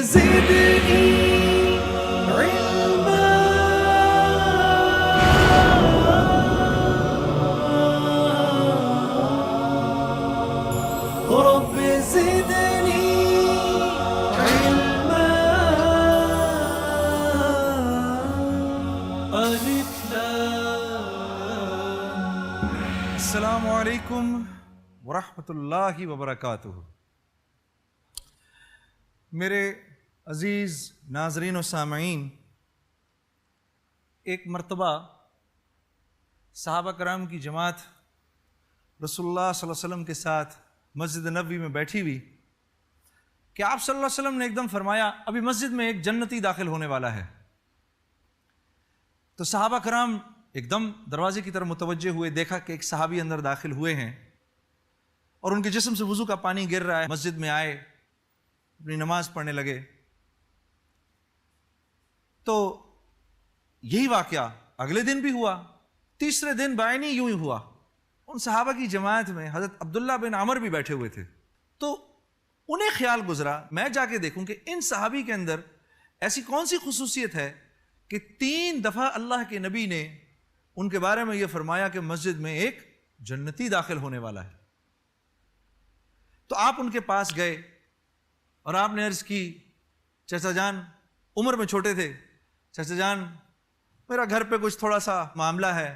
زدني علما رب زدني علما ألف لام. السلام علیکم ورحمۃ اللہ وبرکاتہ. میرے عزیز ناظرین و سامعین، ایک مرتبہ صحابہ کرام کی جماعت رسول اللہ صلی اللہ علیہ وسلم کے ساتھ مسجد نبوی میں بیٹھی ہوئی کہ آپ صلی اللہ علیہ وسلم نے ایک دم فرمایا ابھی مسجد میں ایک جنتی داخل ہونے والا ہے. تو صحابہ کرام ایک دم دروازے کی طرف متوجہ ہوئے، دیکھا کہ ایک صحابی اندر داخل ہوئے ہیں اور ان کے جسم سے وضو کا پانی گر رہا ہے. مسجد میں آئے، اپنی نماز پڑھنے لگے. تو یہی واقعہ اگلے دن بھی ہوا، تیسرے دن بعینی یوں ہی ہوا. ان صحابہ کی جماعت میں حضرت عبداللہ بن عمر بھی بیٹھے ہوئے تھے. تو انہیں خیال گزرا میں جا کے دیکھوں کہ ان صحابی کے اندر ایسی کون سی خصوصیت ہے کہ 3 دفعہ اللہ کے نبی نے ان کے بارے میں یہ فرمایا کہ مسجد میں ایک جنتی داخل ہونے والا ہے. تو آپ ان کے پاس گئے اور آپ نے عرض کی، چچا جان، عمر میں چھوٹے تھے، چچا جان میرا گھر پہ کچھ تھوڑا سا معاملہ ہے،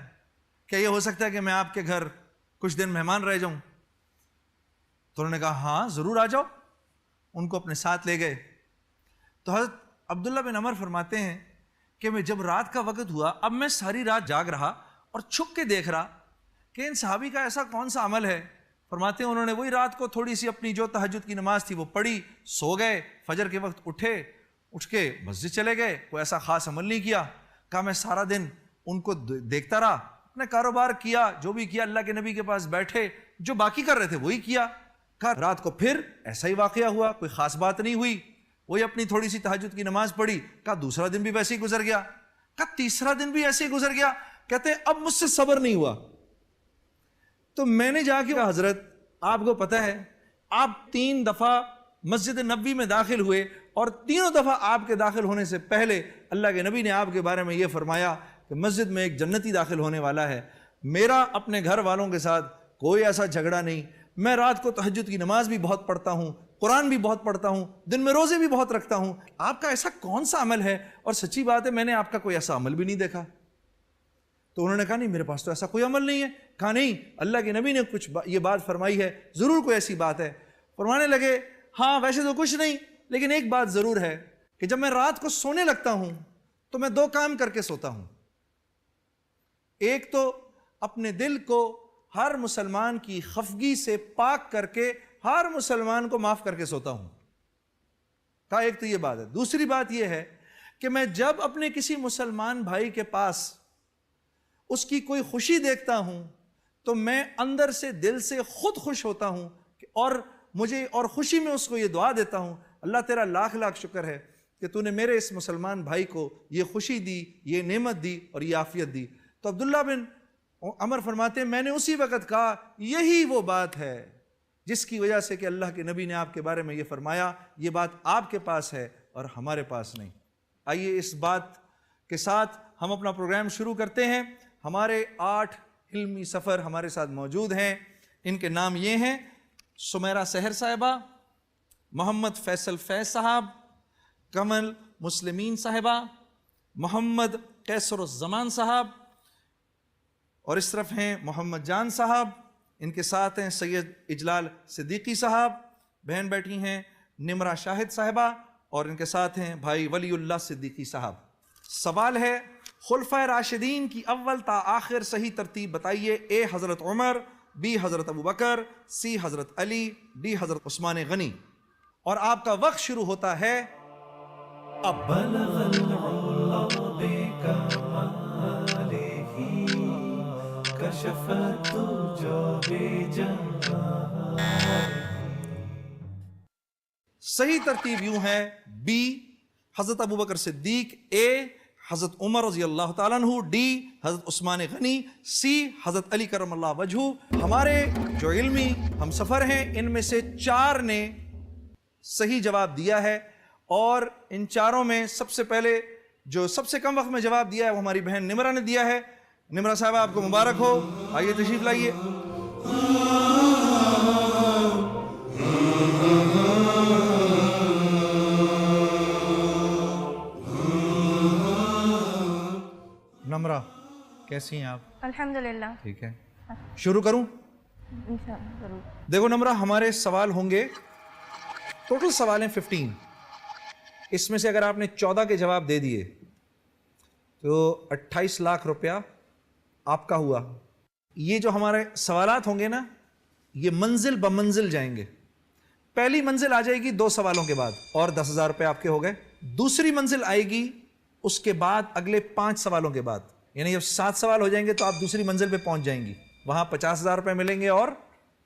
کیا یہ ہو سکتا ہے کہ میں آپ کے گھر کچھ دن مہمان رہ جاؤں؟ تو انہوں نے کہا ہاں ضرور آ جاؤ. ان کو اپنے ساتھ لے گئے. تو حضرت عبداللہ بن عمر فرماتے ہیں کہ میں جب رات کا وقت ہوا، اب میں ساری رات جاگ رہا اور چھپ کے دیکھ رہا کہ ان صحابی کا ایسا کون سا عمل ہے. فرماتے ہیں انہوں نے وہی رات کو تھوڑی سی اپنی جو تہجد کی نماز تھی وہ پڑھی، سو گئے، فجر کے وقت اٹھ کے مسجد چلے گئے. کوئی ایسا خاص عمل نہیں کیا. کہا میں سارا دن ان کو دیکھتا رہا، اپنے کاروبار کیا، جو بھی کیا اللہ کے نبی کے پاس بیٹھے جو باقی کر رہے تھے وہی کیا. کہا رات کو پھر ایسا ہی واقعہ ہوا، کوئی خاص بات نہیں ہوئی، وہی اپنی تھوڑی سی تہجد کی نماز پڑھی. کہا دوسرا دن بھی ویسے ہی گزر گیا. کہا تیسرا دن بھی ایسے ہی گزر گیا. کہتے ہیں اب مجھ سے صبر نہیں ہوا. تو میں نے جا کے کہا حضرت آپ کو پتہ ہے آپ 3 دفعہ مسجد نبوی میں داخل ہوئے اور تینوں دفعہ آپ کے داخل ہونے سے پہلے اللہ کے نبی نے آپ کے بارے میں یہ فرمایا کہ مسجد میں ایک جنتی داخل ہونے والا ہے. میرا اپنے گھر والوں کے ساتھ کوئی ایسا جھگڑا نہیں. میں رات کو تہجد کی نماز بھی بہت پڑھتا ہوں، قرآن بھی بہت پڑھتا ہوں، دن میں روزے بھی بہت رکھتا ہوں. آپ کا ایسا کون سا عمل ہے؟ اور سچی بات ہے میں نے آپ کا کوئی ایسا عمل بھی نہیں دیکھا. تو انہوں نے کہا نہیں میرے پاس تو ایسا کوئی عمل نہیں ہے. کہا نہیں اللہ کے نبی نے کچھ یہ بات فرمائی ہے، ضرور کوئی ایسی بات ہے. فرمانے لگے ہاں ویسے تو کچھ نہیں، لیکن ایک بات ضرور ہے کہ جب میں رات کو سونے لگتا ہوں تو میں 2 کام کر کے سوتا ہوں. ایک تو اپنے دل کو ہر مسلمان کی خفگی سے پاک کر کے ہر مسلمان کو معاف کر کے سوتا ہوں. کہا ایک تو یہ بات ہے. دوسری بات یہ ہے کہ میں جب اپنے کسی مسلمان بھائی کے پاس اس کی کوئی خوشی دیکھتا ہوں تو میں اندر سے دل سے خود خوش ہوتا ہوں اور خوشی میں اس کو یہ دعا دیتا ہوں اللہ تیرا لاکھ لاکھ شکر ہے کہ تو نے میرے اس مسلمان بھائی کو یہ خوشی دی، یہ نعمت دی اور یہ عافیت دی. تو عبداللہ بن عمر فرماتے ہیں میں نے اسی وقت کہا یہی وہ بات ہے جس کی وجہ سے کہ اللہ کے نبی نے آپ کے بارے میں یہ فرمایا، یہ بات آپ کے پاس ہے اور ہمارے پاس نہیں. آئیے اس بات کے ساتھ ہم اپنا پروگرام شروع کرتے ہیں. ہمارے 8 علمی سفر ہمارے ساتھ موجود ہیں. ان کے نام یہ ہیں سمیرہ سحر صاحبہ، محمد فیصل فیض صاحب، کمل مسلمین صاحبہ، محمد قیصر الزمان صاحب، اور اس طرف ہیں محمد جان صاحب. ان کے ساتھ ہیں سید اجلال صدیقی صاحب، بہن بیٹھی ہیں نمرہ شاہد صاحبہ، اور ان کے ساتھ ہیں بھائی ولی اللہ صدیقی صاحب. سوال ہے خلفائے راشدین کی اول تا آخر صحیح ترتیب بتائیے. اے حضرت عمر، بی حضرت ابوبکر، سی حضرت علی، ڈی حضرت عثمان غنی. اور آپ کا وقت شروع ہوتا ہے اب. بلغ العلا بکمالہ کشف الدجى بجمالہ. صحیح ترتیب یوں ہے: بی حضرت ابوبکر صدیق، اے حضرت عمر رضی اللہ تعالیٰ عنہ، ڈی حضرت عثمان غنی، سی حضرت علی کرم اللہ وجہہ. ہمارے جو علمی ہم سفر ہیں ان میں سے 4 نے صحیح جواب دیا ہے اور ان چاروں میں سب سے پہلے جو سب سے کم وقت میں جواب دیا ہے وہ ہماری بہن نمرہ نے دیا ہے. نمرہ صاحبہ آپ کو مبارک ہو, آئیے تشریف لائیے. نمرہ کیسی ہیں آپ؟ الحمدللہ. ٹھیک ہے, شروع کروں؟ انشاءاللہ ضرور. دیکھو نمرہ, ہمارے سوال ہوں گے, ٹوٹل سوال ہیں 15. اس میں سے اگر آپ نے 14 کے جواب دے دیے تو 28 لاکھ روپیہ آپ کا ہوا. یہ جو ہمارے سوالات ہوں گے نا, یہ منزل بمنزل جائیں گے. پہلی منزل آ جائے گی 2 سوالوں کے بعد اور 10,000 روپے آپ کے ہو گئے. دوسری منزل آئے گی اس کے بعد اگلے 5 سوالوں کے بعد, یعنی جب 7 سوال ہو جائیں گے تو آپ دوسری منزل پہ پہنچ جائیں گی. وہاں 50,000 روپے ملیں گے اور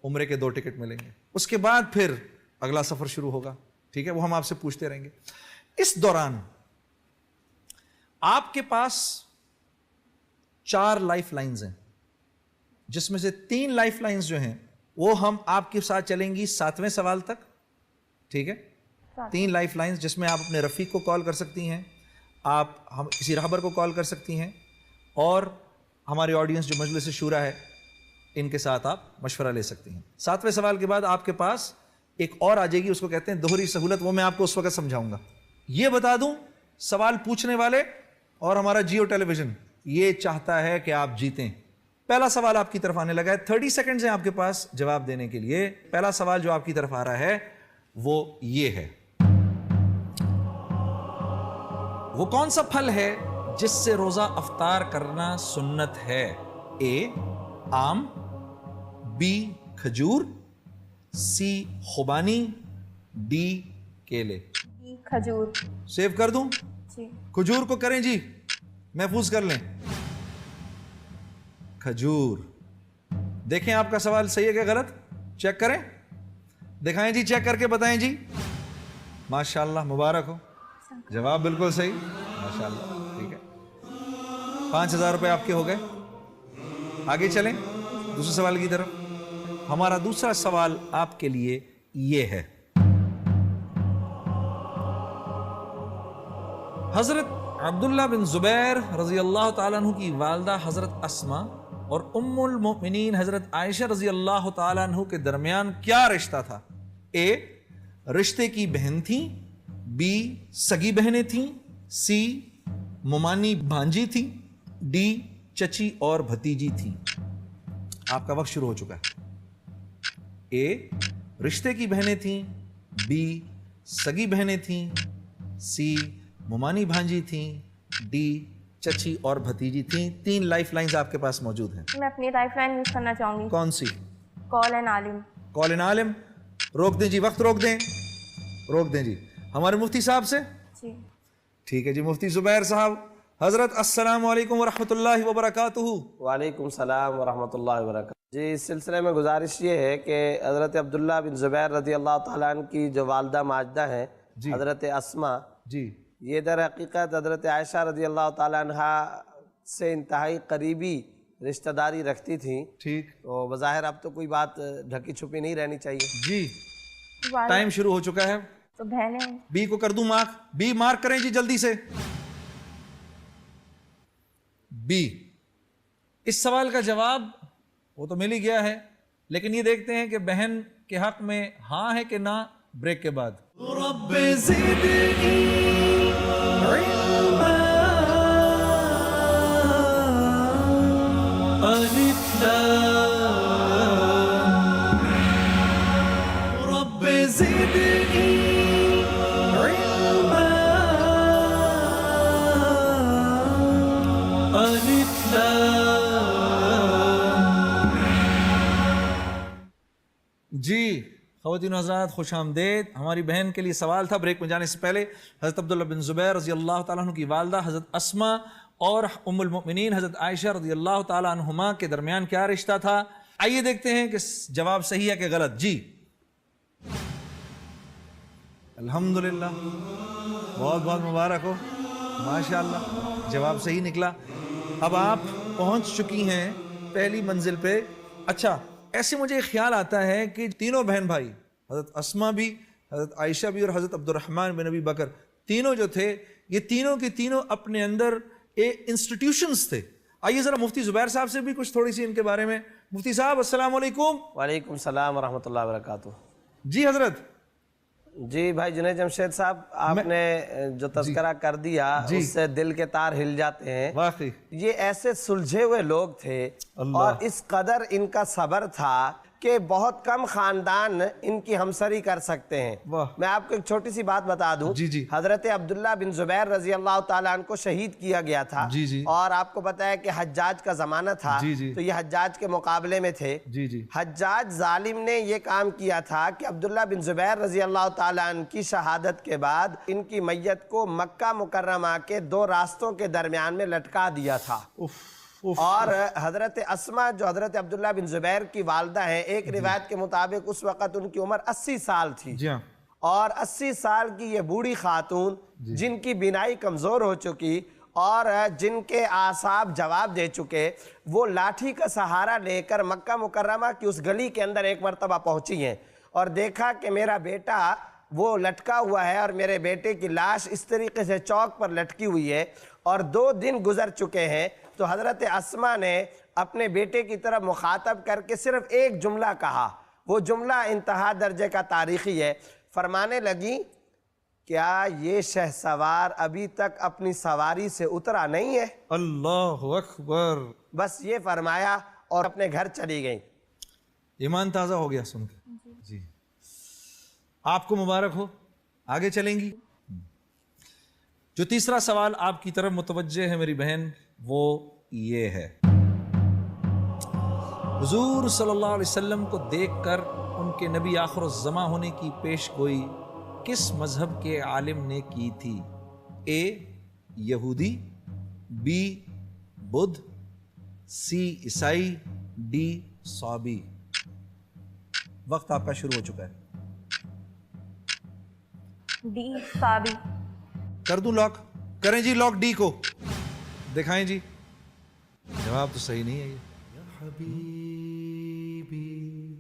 عمرے کے 2 ٹکٹ ملیں گے. اس کے بعد پھر اگلا سفر شروع ہوگا. ٹھیک ہے, وہ ہم آپ سے پوچھتے رہیں گے. اس دوران آپ کے پاس 4 لائف لائنز ہیں, جس میں سے 3 لائف لائنز جو ہیں وہ ہم آپ کے ساتھ چلیں گی 7ویں سوال تک. ٹھیک ہے, 3 لائف لائنز جس میں آپ اپنے رفیق کو کال کر سکتی ہیں, آپ ہم کسی رہبر کو کال کر سکتی ہیں, اور ہماری آڈینس جو مجلس شورا ہے ان کے ساتھ آپ مشورہ لے سکتی ہیں. 7ویں سوال کے بعد آپ کے پاس ایک اور آ جائے گی, اس کو کہتے ہیں دوہری سہولت, وہ میں آپ کو اس وقت سمجھاؤں گا. یہ بتا دوں, سوال پوچھنے والے اور ہمارا جیو ٹیلی ویژن یہ چاہتا ہے کہ آپ جیتیں. پہلا سوال آپ کی طرف آنے لگا ہے, 30 سیکنڈز ہیں آپ کے پاس جواب دینے کے لیے. پہلا سوال جو آپ کی طرف آ رہا ہے وہ یہ ہے, وہ کون سا پھل ہے جس سے روزہ افطار کرنا سنت ہے؟ اے آم, بی کھجور, سی خوبانی, ڈی کیلے. کھجور. سیو کر دوں؟ جی. کھجور کو کریں جی, محفوظ کر لیں. کھجور. دیکھیں آپ کا سوال صحیح ہے کہ غلط, چیک کریں, دکھائیں جی, چیک کر کے بتائیں جی. ماشاءاللہ, مبارک ہو, جواب بالکل صحیح, ماشاءاللہ. ٹھیک ہے, 5,000 روپے آپ کے ہو گئے. آگے چلیں دوسرے سوال کی طرف. ہمارا دوسرا سوال آپ کے لیے یہ ہے, حضرت عبداللہ بن زبیر رضی اللہ تعالیٰ عنہ کی والدہ حضرت اسما اور ام المؤمنین حضرت عائشہ رضی اللہ تعالیٰ عنہ کے درمیان کیا رشتہ تھا؟ اے رشتے کی بہن تھیں, بی سگی بہنیں تھیں, سی ممانی بھانجی تھی, ڈی چچی اور بھتیجی تھی. آپ کا وقت شروع ہو چکا ہے. اے رشتے کی بہنیں تھیں, بی سگی بہنیں تھیں, سی ممانی بھانجی تھیں, ڈی چچی اور بھتیجی تھیں. 3 لائف لائنز آپ کے پاس موجود ہیں. میں اپنی لائف لائن یوز کرنا چاہوں گی. کون سی؟ Call an Alam. Call an عالم. روک دیں جی, وقت روک دیں, روک دیں جی. ہمارے مفتی صاحب سے. جی ٹھیک ہے جی, مفتی زبیر صاحب. حضرت السلام علیکم ورحمۃ اللہ وبرکاتہ. وعلیکم السلام ورحمۃ اللہ وبرکاتہ. جی, اس سلسلے میں گزارش یہ ہے کہ حضرت عبداللہ بن زبیر رضی اللہ تعالیٰ عنہ کی جو والدہ ماجدہ ہیں حضرت اسما, جی یہ در حقیقت حضرت عائشہ رضی اللہ تعالیٰ عنہ سے انتہائی قریبی رشتہ داری رکھتی تھیں. ٹھیک, تو بظاہر اب تو کوئی بات ڈھکی چھپی نہیں رہنی چاہیے. جی ٹائم شروع ہو چکا ہے. تو بہنیں. بی کو کر دوں مارک؟ بی مارک کریں جی جلدی سے. بی. اس سوال کا جواب وہ تو مل ہی گیا ہے, لیکن یہ دیکھتے ہیں کہ بہن کے حق میں ہاں ہے کہ نہ, بریک کے بعد. رب زدنی علما الف لام رب زدنی علما الف لام. جی خواتین و حضرات خوش آمدید. ہماری بہن کے لیے سوال تھا. بریک میں جانے سے پہلے حضرت عبداللہ بن زبیر رضی اللہ تعالیٰ عنہ کی والدہ حضرت اسما اور ام المؤمنین حضرت عائشہ رضی اللہ تعالیٰ عنہما کے درمیان کیا رشتہ تھا؟ آئیے دیکھتے ہیں کہ جواب صحیح ہے کہ غلط. جی الحمدللہ, بہت بہت مبارک ہو, ماشاءاللہ, جواب صحیح نکلا. اب آپ پہنچ چکی ہیں پہلی منزل پہ. اچھا, ایسے مجھے خیال آتا ہے کہ تینوں بہن بھائی حضرت اسما بھی حضرت عائشہ بھی اور حضرت عبد الرحمن بن ابی بکر تینوں جو تھے یہ تینوں کے تینوں اپنے اندر انسٹیٹیوشنز تھے. آئیے ذرا مفتی زبیر صاحب سے بھی کچھ تھوڑی سی ان کے بارے میں. مفتی صاحب السلام علیکم. وعلیکم السلام ورحمۃ اللہ وبرکاتہ. جی حضرت. جی بھائی جنید جمشید صاحب آپ نے جو تذکرہ کر دیا اس سے دل کے تار ہل جاتے ہیں. واقعی یہ ایسے سلجھے ہوئے لوگ تھے اور اس قدر ان کا صبر تھا کہ بہت کم خاندان ان کی ہمسری کر سکتے ہیں. میں آپ کو ایک چھوٹی سی بات بتا دوں. حضرت عبداللہ بن زبیر رضی اللہ تعالیٰ عنہ کو شہید کیا گیا تھا اور آپ کو پتا ہے کہ حجاج کا زمانہ تھا تو یہ حجاج کے مقابلے میں تھے. حجاج ظالم نے یہ کام کیا تھا کہ عبداللہ بن زبیر رضی اللہ تعالیٰ عنہ کی شہادت کے بعد ان کی میت کو مکہ مکرمہ کے 2 راستوں کے درمیان میں لٹکا دیا تھا. اور حضرت اسما جو حضرت عبداللہ بن زبیر کی والدہ ہیں ایک روایت کے مطابق اس وقت ان کی عمر 80 سال تھی اور 80 سال کی یہ بوڑھی خاتون جن کی بینائی کمزور ہو چکی اور جن کے اعصاب جواب دے چکے وہ لاٹھی کا سہارا لے کر مکہ مکرمہ کی اس گلی کے اندر ایک مرتبہ پہنچی ہیں اور دیکھا کہ میرا بیٹا وہ لٹکا ہوا ہے اور میرے بیٹے کی لاش اس طریقے سے چوک پر لٹکی ہوئی ہے اور 2 دن گزر چکے ہیں. تو حضرت اسما نے اپنے بیٹے کی طرف مخاطب کر کے صرف ایک جملہ کہا. وہ جملہ انتہا درجے کا تاریخی ہے. فرمانے لگی کیا یہ شہسوار ابھی تک اپنی سواری سے اترا نہیں ہے؟ اللہ اکبر. بس یہ فرمایا اور اپنے گھر چلی گئیں. ایمان تازہ ہو گیا سن کے. جی آپ کو مبارک ہو. آگے چلیں گی. جو تیسرا سوال آپ کی طرف متوجہ ہے میری بہن وہ یہ ہے. حضور صلی اللہ علیہ وسلم کو دیکھ کر ان کے نبی آخر الزماں ہونے کی پیش گوئی کس مذہب کے عالم نے کی تھی؟ اے یہودی، بی بدھ، سی عیسائی، ڈی صابی. وقت آپ کا شروع ہو چکا ہے. ڈی صابی. کر دوں لاک؟ کریں جی لاک ڈی کو. دکھائیں جی. جواب تو صحیح نہیں ہے. یہ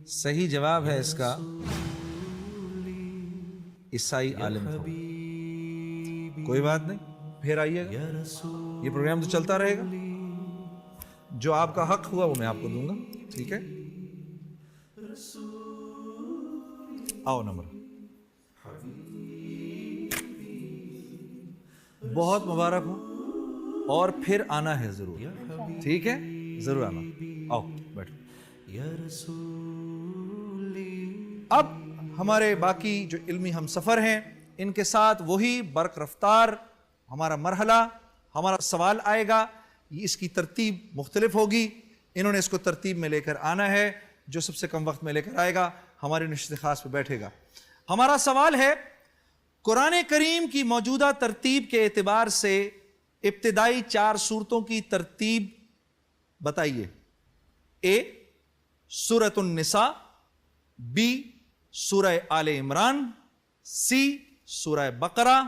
صحیح جواب ہے اس کا عیسائی عالم تھا. کوئی بات نہیں پھر آئیے گا. یہ پروگرام تو چلتا رہے گا. جو آپ کا حق ہوا وہ میں آپ کو دوں گا. ٹھیک ہے. آؤ نمبر. بہت مبارک ہو اور پھر آنا ہے ضرور. ٹھیک ہے ضرور آنا. آؤ بیٹھو. اب ہمارے باقی جو علمی ہم سفر ہیں ان کے ساتھ وہی برق رفتار ہمارا مرحلہ ہمارا سوال آئے گا. اس کی ترتیب مختلف ہوگی. انہوں نے اس کو ترتیب میں لے کر آنا ہے. جو سب سے کم وقت میں لے کر آئے گا ہماری نشست خاص پہ بیٹھے گا. ہمارا سوال ہے قرآن کریم کی موجودہ ترتیب کے اعتبار سے ابتدائی 4 سورتوں کی ترتیب بتائیے. اے سورۃ النساء، بی سورہ آل عمران، سی سورہ بقرہ،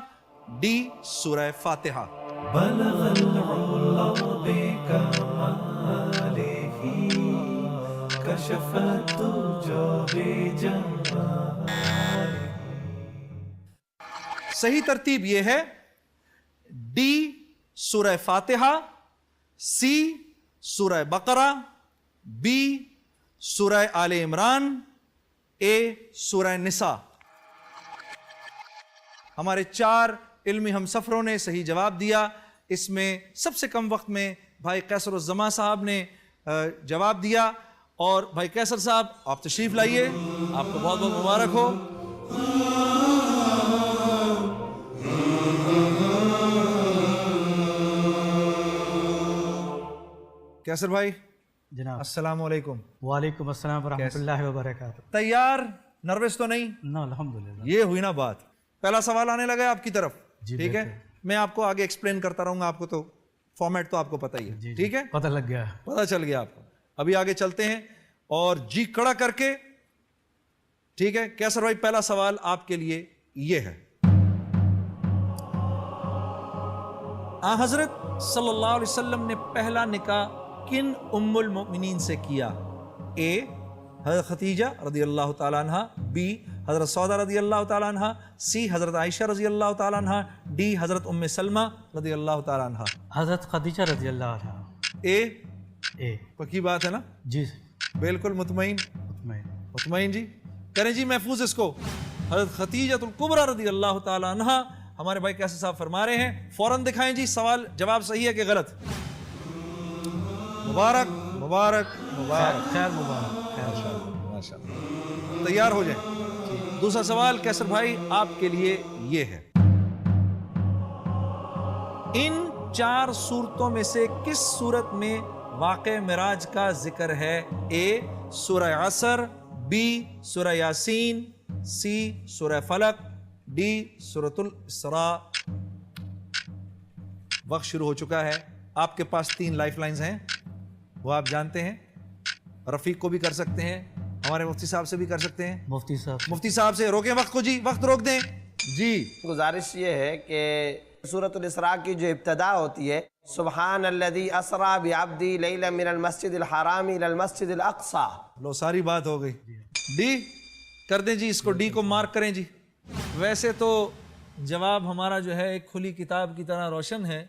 ڈی سورہ فاتحہ. بلغ العلا بکمالہ کشف الدجى بجمالہ. صحیح ترتیب یہ ہے ڈی سورہ فاتحہ، سی سورہ بقرہ، بی سورہ آل عمران، اے سورہ نساء. ہمارے 4 علمی ہم سفروں نے صحیح جواب دیا. اس میں سب سے کم وقت میں بھائی قیصر الزماں صاحب نے جواب دیا. اور بھائی قیصر صاحب آپ تشریف لائیے. آپ کو بہت بہت مبارک ہو. قیصر بھائی جناب السلام علیکم. وعلیکم السلام ورحمۃ اللہ وبرکاتہ. تیار؟ نروس تو نہیں؟ نہ الحمدللہ. یہ ہوئی نا بات. پہلا سوال آنے لگا آپ کی طرف. ٹھیک ہے میں آپ کو آگے ایکسپلین کرتا رہوں گا. آپ کو تو فارمیٹ تو آپ کو پتہ ہی ہے. ٹھیک ہے پتہ لگ گیا. پتہ چل گیا آپ کو. ابھی آگے چلتے ہیں اور جی کڑا کر کے. ٹھیک ہے قیصر بھائی پہلا سوال آپ کے لیے یہ ہے. حضرت صلی اللہ علیہ وسلم نے پہلا نکاح کن ام المؤمنین سے کیا؟ اے حضرت خدیجہ رضی اللہ تعالیٰ عنہ، بی حضرت سودا رضی اللہ تعالیٰ عنہ, سی حضرت عائشہ رضی اللہ تعالیٰ عنہ, ڈی حضرت ام سلمہ رضی اللہ تعالیٰ عنہ. حضرت خدیجہ رضی اللہ عنہ. اے پکی بات ہے نا؟ جی بالکل مطمئن جی. کریں جی محفوظ اس کو. حضرت خدیجہ الکبریٰ رضی اللہ تعالیٰ عنہ. ہمارے بھائی کیسے صاحب فرما رہے ہیں, فوراً دکھائیں جی سوال جواب صحیح ہے کہ غلط. مبارک مبارک مبارک, خیر مبارک. ماشاءاللہ. تیار ہو جائیں. دوسرا سوال کیسر بھائی آپ کے لیے یہ ہے, ان 4 صورتوں میں سے کس صورت میں واقع معراج کا ذکر ہے؟ اے سورہ عصر, بی سورہ یاسین, سی سورہ فلق, ڈی سورۃ الاسراء. وقت شروع ہو چکا ہے. آپ کے پاس 3 لائف لائنز ہیں, وہ آپ جانتے ہیں. رفیق کو بھی کر سکتے ہیں, ہمارے مفتی صاحب سے بھی کر سکتے ہیں. مفتی صاحب سے روکیں وقت کو جی, وقت روک دیں جی. گزارش یہ ہے کہ سورۃ الاسراء کی جو ابتدا ہوتی ہے, سبحان الذی اسریٰ بعبدہ لیلا من المسجد الحرام الی المسجد الاقصی. لو ساری بات ہو گئی. ڈی کر دیں جی, اس کو ڈی کو مارک کریں جی. ویسے تو جواب ہمارا جو ہے ایک کھلی کتاب کی طرح روشن ہے,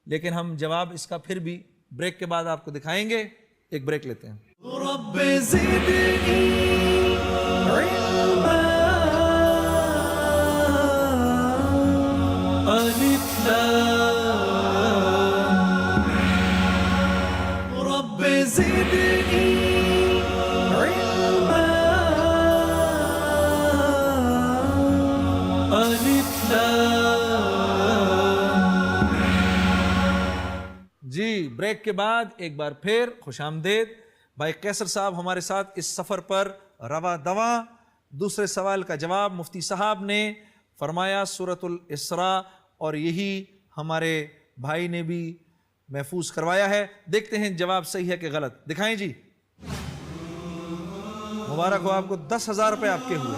لیکن ہم جواب اس کا پھر بھی بریک کے بعد آپ کو دکھائیں گے. ایک بریک لیتے ہیں. رب زدنی علما الف لام رب زدنی علما الف لام. جی بریک کے بعد ایک بار پھر خوش آمدید. بھائی قیصر صاحب ہمارے ساتھ اس سفر پر رواں دواں. دوسرے سوال کا جواب مفتی صاحب نے فرمایا سورۃ الاسراء, اور یہی ہمارے بھائی نے بھی محفوظ کروایا ہے. دیکھتے ہیں جواب صحیح ہے کہ غلط. دکھائیں جی. مبارک ہو آپ کو, 10,000 روپے آپ کے ہوئے.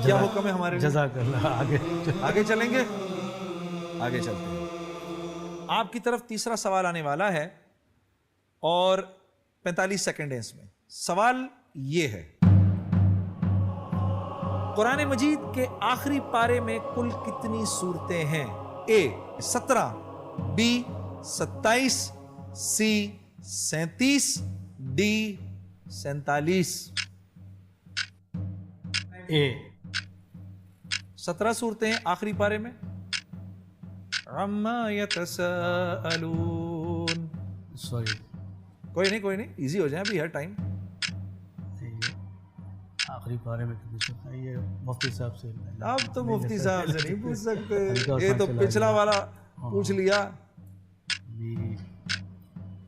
کیا حکم ہے ہمارے؟ جزاک اللہ. آگے چلیں گے, آگے چلتے ہیں. آپ کی طرف تیسرا سوال آنے والا ہے اور 45 سیکنڈ ہیں اس میں. سوال یہ ہے, قرآن مجید کے آخری پارے میں کل کتنی صورتیں ہیں؟ اے 17, بی 27, سی 37, ڈی 47. اے 17 صورتیں ہیں آخری پارے میں. عما یتساءلون. سوری, کوئی نہیں, ایزی ہو جائیں, ابھی ہے ٹائم. آخری پارے میں یہ مفتی صاحب سے. اب تو مفتی صاحب سے نہیں پوچھ سکتے, یہ تو پچھلا والا پوچھ لیا.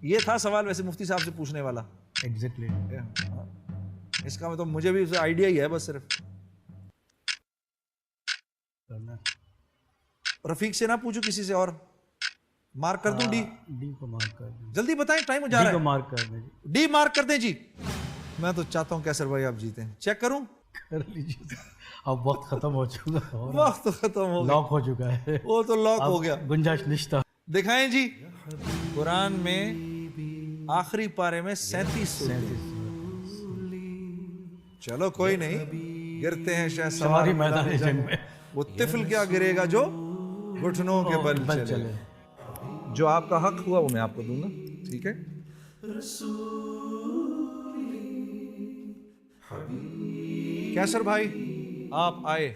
یہ تھا سوال ویسے مفتی صاحب سے پوچھنے والا. ایگزیکٹلی. اس کا مطلب مجھے بھی آئیڈیا ہی ہے بس صرف. رفیق سے نہ پوچھو, کسی سے اور. مارک کر دوں ڈی؟ ڈی کو مارک کر دیں. جلدی بتائیں, ٹائم ہو جا رہا ہے. ڈی کو مارک کر دیں. ڈی مارک کر دیں جی. میں تو چاہتا ہوں کیسر بھائی آپ جیتے ہیں. چیک کروں؟ کر لیجیے. اب وقت ختم ہو چکا, وقت ختم ہو گیا, لاک ہو چکا ہے. وہ تو لاک ہو گیا, گنجائش نشتا. دکھائیں جی. قرآن میں آخری پارے میں 37 صورتیں. چلو کوئی نہیں, گرتے ہیں شہ سوار میدان جنگ میں. وہ طفل کیا گرے گا جو گھٹنوں کے بل چلے. جو آپ کا حق ہوا وہ میں آپ کو دوں گا, ٹھیک ہے؟ کیسر بھائی آپ آئے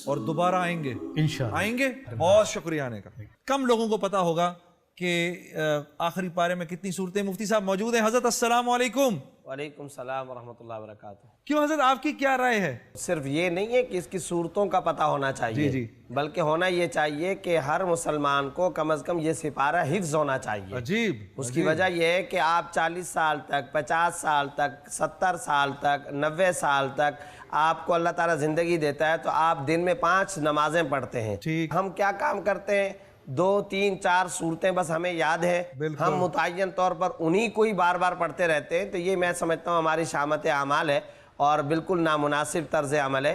اور دوبارہ آئیں گے انشاءاللہ. آئیں گے. بہت شکریہ آنے کا. کم لوگوں کو پتا ہوگا کہ آخری پارے میں کتنی صورتیں. مفتی صاحب موجود ہیں. حضرت السلام علیکم. وعلیکم السلام ورحمۃ اللہ وبرکاتہ. کیوں حضرت, آپ کی کیا رائے ہے؟ صرف یہ نہیں ہے کہ اس کی صورتوں کا پتہ ہونا چاہیے, بلکہ ہونا یہ چاہیے کہ ہر مسلمان کو کم از کم یہ سپارہ حفظ ہونا چاہیے. عجیب. اس کی وجہ یہ ہے کہ آپ 40 سال تک, 50 سال تک, 70 سال تک, 90 سال تک آپ کو اللہ تعالیٰ زندگی دیتا ہے, تو آپ دن میں 5 نمازیں پڑھتے ہیں. ہم کیا کام کرتے ہیں؟ 2, 3, 4 صورتیں بس ہمیں یاد ہیں, ہم متعین طور پر انہی کو ہی بار بار پڑھتے رہتے ہیں. تو یہ میں سمجھتا ہوں ہماری شامت اعمال ہے اور بالکل نامناسب طرز عمل ہے.